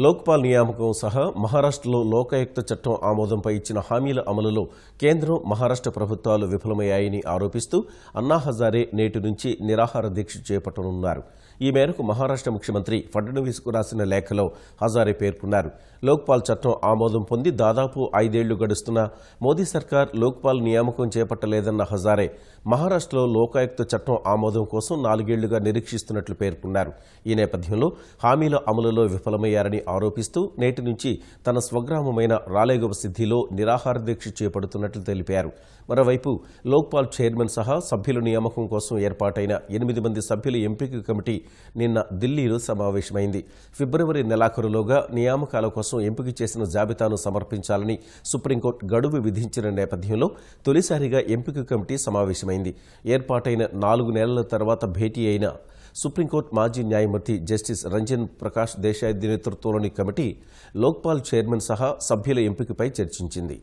లోక్పాల్ నియామకం సహా మహారాష్ట్రలో లోకాయుక్త చట్టం ఆమోదంపై ఇచ్చిన హామీల అమలులో కేంద్రం, మహారాష్ట్ర ప్రభుత్వాలు విఫలమయ్యాయని ఆరోపిస్తూ అన్నా హజారే నేటి నుంచి నిరాహార దీక్ష చేపట్టనున్నారు. ఈ మేరకు మహారాష్ట్ర ముఖ్యమంత్రి ఫడ్నవీస్కు రాసిన లేఖలో హజారే పేర్కొన్నారు. లోక్పాల్ చట్టం ఆమోదం పొంది దాదాపు 5 ఏళ్లు గడుస్తున్నా మోదీ సర్కార్ లోక్పాల్ నియామకం చేపట్టలేదన్న హజారే మహారాష్ట్రలో లోకాయుక్త చట్టం ఆమోదం కోసం 4 ఏళ్లుగా నిరీక్షిస్తున్నట్లు పేర్కొన్నారు. ఈ నేపథ్యంలో హామీల అమలులో విఫలమయ్యారని ఆరోపిస్తూ నేటి నుంచి తన స్వగ్రామమైన రాలేగవ సిద్దిలో నిరాహార దీక్ష చేపడుతున్నట్లు తెలిపారు. మరోవైపు లోక్పాల్ చైర్మన్ సహా సభ్యుల నియామకం కోసం ఏర్పాటైన 8 మంది సభ్యుల ఎంపిక కమిటీ నిన్న ఢిల్లీలో సమావేశమైంది. ఫిబ్రవరి నెలాఖరులోగా నియామకాల కోసం ఎంపిక చేసిన జాబితాను సమర్పించాలని సుప్రీంకోర్టు గడువు విధించిన నేపథ్యంలో తొలిసారిగా ఎంపిక కమిటీ సమావేశమైంది. ఏర్పాటైన 4 నెలల తర్వాత భేటీ అయిన సుప్రీంకోర్టు మాజీ న్యాయమూర్తి జస్టిస్ రంజన్ ప్రకాష్ దేశాయ్ నేతృత్వంలోని కమిటీ లోక్పాల్ చైర్మన్ సహా సభ్యుల ఎంపికపై చర్చించింది.